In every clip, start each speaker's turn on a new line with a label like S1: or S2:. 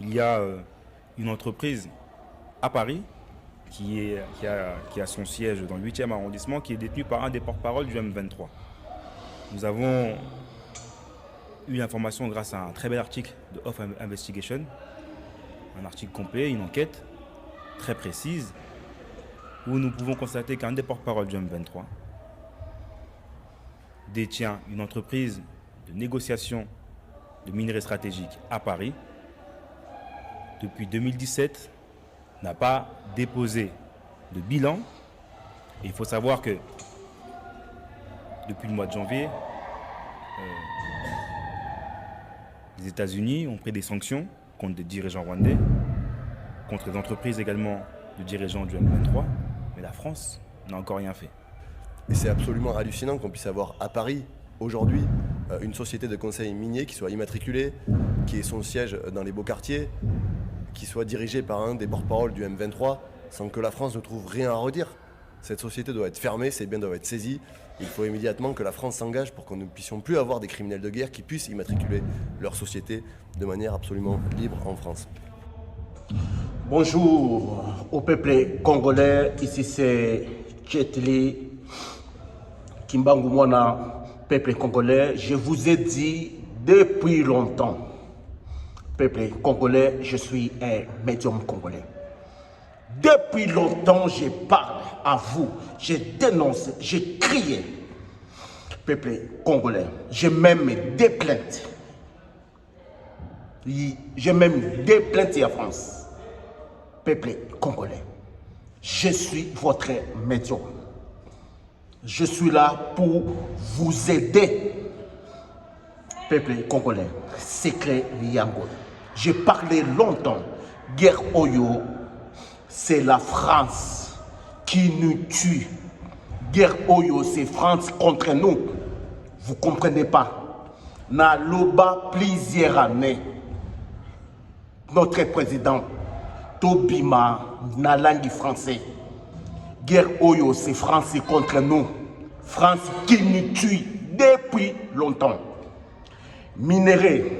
S1: il y a une entreprise à Paris qui a son siège dans le 8e arrondissement, qui est détenue par un des porte-parole du M23. Nous avons eu l'information grâce à un très bel article de Off Investigation, un article complet, une enquête très précise, où nous pouvons constater qu'un des porte-parole du M23 détient une entreprise de négociation de minerais stratégiques à Paris. Depuis 2017, n'a pas déposé de bilan. Et il faut savoir que depuis le mois de janvier, les États-Unis ont pris des sanctions contre des dirigeants rwandais, contre les entreprises également de dirigeants du M23, mais la France n'a encore rien fait.
S2: Et c'est absolument hallucinant qu'on puisse avoir à Paris, aujourd'hui, une société de conseil minier qui soit immatriculée, qui ait son siège dans les beaux quartiers, qui soit dirigée par un des porte-parole du M23, sans que la France ne trouve rien à redire. Cette société doit être fermée, ses biens doivent être saisis. Il faut immédiatement que la France s'engage pour que nous ne puissions plus avoir des criminels de guerre qui puissent immatriculer leur société de manière absolument libre en France.
S3: Bonjour au peuple congolais, ici c'est Chetli Kimbangu Mwana, peuple congolais. Je vous ai dit depuis longtemps, peuple congolais, je suis un médium congolais. Depuis longtemps, je parle à vous, je dénonce, je crie. Peuple congolais, j'ai même des plaintes. J'ai même des plaintes en France. Peuple congolais, je suis votre médium. Je suis là pour vous aider. Peuple congolais, secret Yango. J'ai parlé longtemps. Guerre Oyo, c'est la France qui nous tue. Guerre Oyo, c'est France contre nous. Vous ne comprenez pas. Na loba plusieurs années. Notre président Tobima, na langue française. Guerre Oyo, c'est France contre nous. France qui nous tue depuis longtemps. Minerai,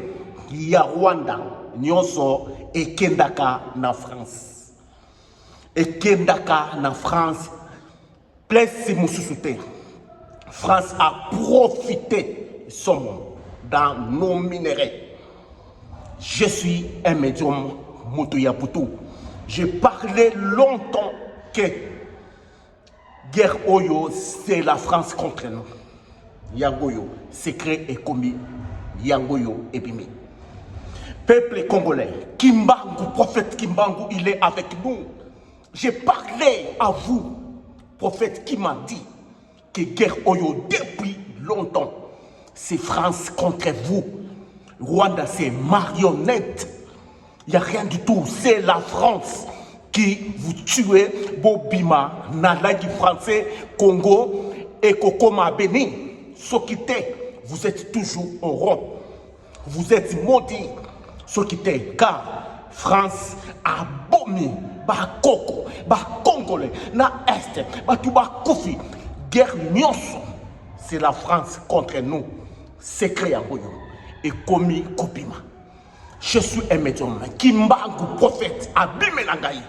S3: il y a Rwanda, Nyonso et Kendaka na France. Et Kendaka na France, place Moussousouté. France a profité dans nos minerais. Je suis un médium Motoyaputu. J'ai parlé longtemps que guerre Oyo, c'est la France contre nous. Yangoyo, secret et commis. Yangoyo et Bimi. Peuple congolais, Kimbangu, prophète Kimbangu, il est avec nous. J'ai parlé à vous, prophète qui m'a dit que guerre Oyo, depuis longtemps, c'est France contre vous. Rwanda, c'est marionnette. Il n'y a rien du tout. C'est la France qui vous tuez. Bobima, Nalangi français, Congo et Kokoma Bénin. Sokité, vous êtes toujours au rond. Vous êtes maudits. Sokité, car France a bomi. Ba Koko, ba Congolais, na Est, ba Touba Kofi. Guerre Nyonso, c'est la France contre nous. Secret Yangoyo et commis Kopima. Je suis un médium. Kimbangu prophète, Abimelangaï.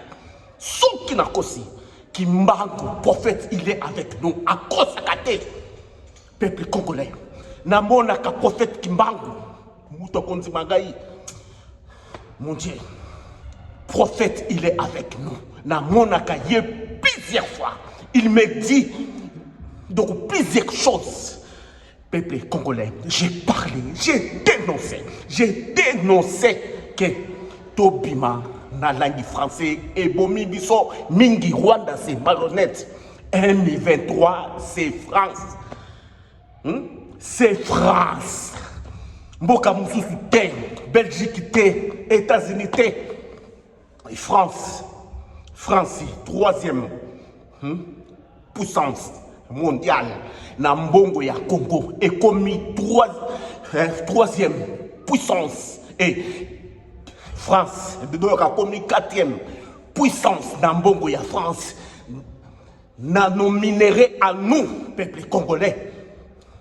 S3: Soki Nakosi. Kimbangu prophète, il est avec nous. À Kosakate. Peuple congolais. Namonaka prophète Kimbangu. Moutokonzi Mangaï. Mon Dieu. Prophète, il est avec nous. Namonaka yé plusieurs fois. Il me dit donc plusieurs choses. Peuple congolais, j'ai parlé, j'ai dénoncé que Tobima, na langue française, et Bomi Biso, Mingi Rwanda, c'est malhonnête. M23, c'est France. C'est France. Mboka Moussoussou, Belgique, États-Unis, et France. France, troisième puissance mondiale. Nambongo ya Congo est commis troisième puissance et France a commis quatrième puissance Nambongo ya France. Nos minéraux à nous, peuple congolais.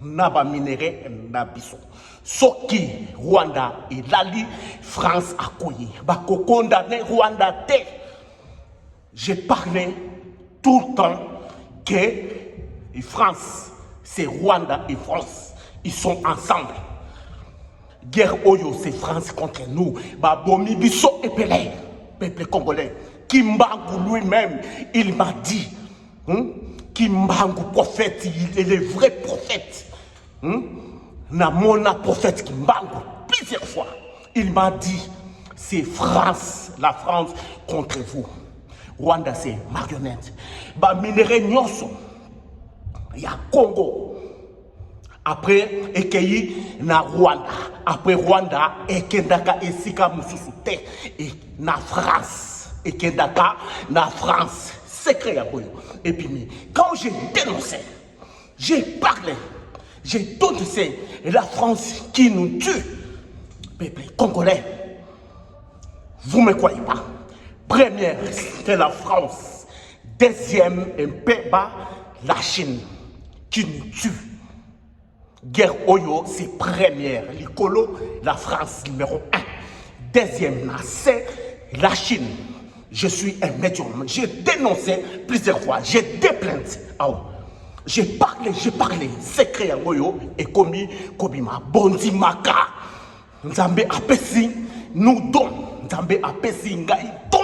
S3: naba minéré nabiso. Soki Rwanda et Lali, France a couillé. Bako condamné Rwanda te. J'ai parlé tout le temps que France, c'est Rwanda et France. Ils sont ensemble. Guerre Oyo, c'est France contre nous. Babomi Bisso et Pelé, peuple congolais. Kimbangu lui-même, il m'a dit, Kimbangu prophète, il est le vrai prophète. Namona prophète Kimbangu, plusieurs fois. Il m'a dit, c'est France, la France contre vous. Rwanda, c'est marionnette. Minéré Nyonso, il y a Congo. Après, Ekeyi na Rwanda. Après Rwanda, Ekendaka Esika Mususute. Et na France. Ekendaka na France. Secret à Boyo. Et puis, quand j'ai dénoncé, j'ai parlé, j'ai dénoncé la France qui nous tue. Peuple congolais, vous ne me croyez pas. Première, c'est la France. Deuxième, un peu bas, la Chine qui nous tue. Guerre Oyo, c'est première. L'Icolo, la France, numéro 1. Deuxième, c'est la Chine. Je suis un médium. J'ai dénoncé plusieurs fois. J'ai des plaintes. J'ai parlé. Secret Oyo et commis Kobima. Bondi Maka. Nzambe apesi nous don. Nzambe apesi ngai don.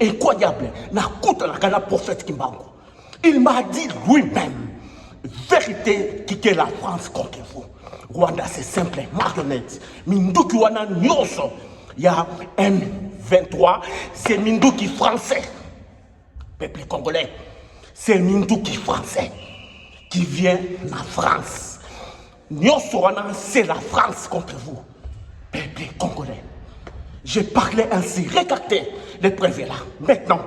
S3: Incroyable. Na kuta la kana prophète Kimbangu. Il m'a dit lui-même. Vérité qui est la France contre vous. Rwanda, c'est simple, marionnette. Minduki wana nyonso. Il y a M23, c'est Minduki français. Peuple congolais, c'est Minduki français qui vient de la France. Nyonso wana, c'est la France contre vous. Peuple congolais. J'ai parlé ainsi, regardez les preuves là. Maintenant,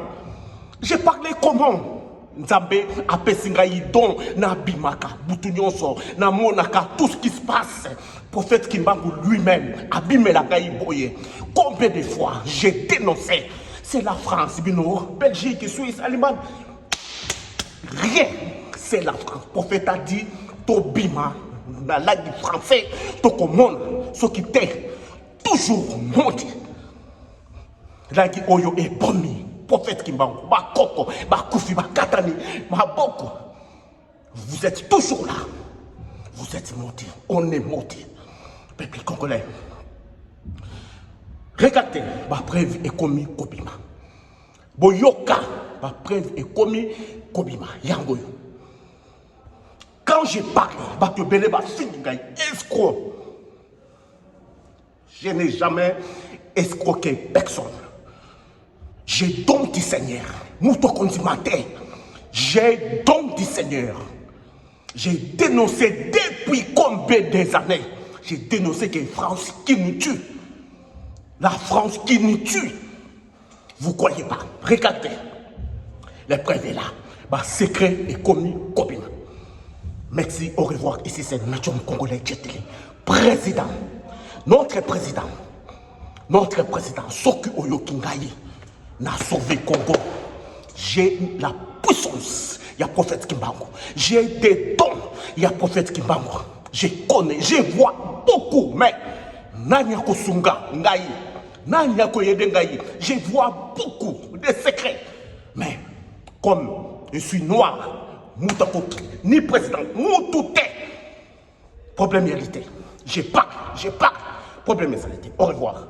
S3: j'ai parlé comment Nzambe apesinga idon na bimaka butunyonso na monaka tout ce qui se passe. Prophète Kimbangu lui-même abimelaka iboye. Combien de fois j'ai dénoncé? C'est la France, Bino, Belgique, Suisse, Allemagne. Rien, c'est la France. Prophète a dit Tobima, la langue française, Tokomon, ce qui t'est toujours monté. Langue Oyo est promis. Prophète Kimbangu, Bakoko, Bakoufi, Bakatani, Maboko. Vous êtes toujours là. Vous êtes montés. On est montés. Peuple congolais. Regardez, ma preuve est commis Kobima. Boyoka, ma preuve est commis Kobima. Yangoyo. Quand j'ai parlé, escroc. Je n'ai jamais escroqué personne. J'ai don du Seigneur. J'ai don du Seigneur. J'ai dénoncé depuis combien des années. J'ai dénoncé que la France qui nous tue. La France qui nous tue. Vous ne croyez pas. Regardez. Les preuves est là. Ma secret est commis Kobima. Merci, au revoir. Ici c'est Nation Congolais Djeteli. Président. Notre président. Soki Oyo Kingayi. N'a sauvé Congo. J'ai la puissance. Il y a prophète Kimbangu. J'ai des dons. Il y a prophète Kimbangu. Je connais, je vois beaucoup, mais Nanyako Sunga Ngai. Nanyako Yede Ngai. Je vois beaucoup de secrets. Mais comme je suis noir, Moutakoki, ni président, Moutouté. Problème réalité. Je parle. Problème réalité. Au revoir.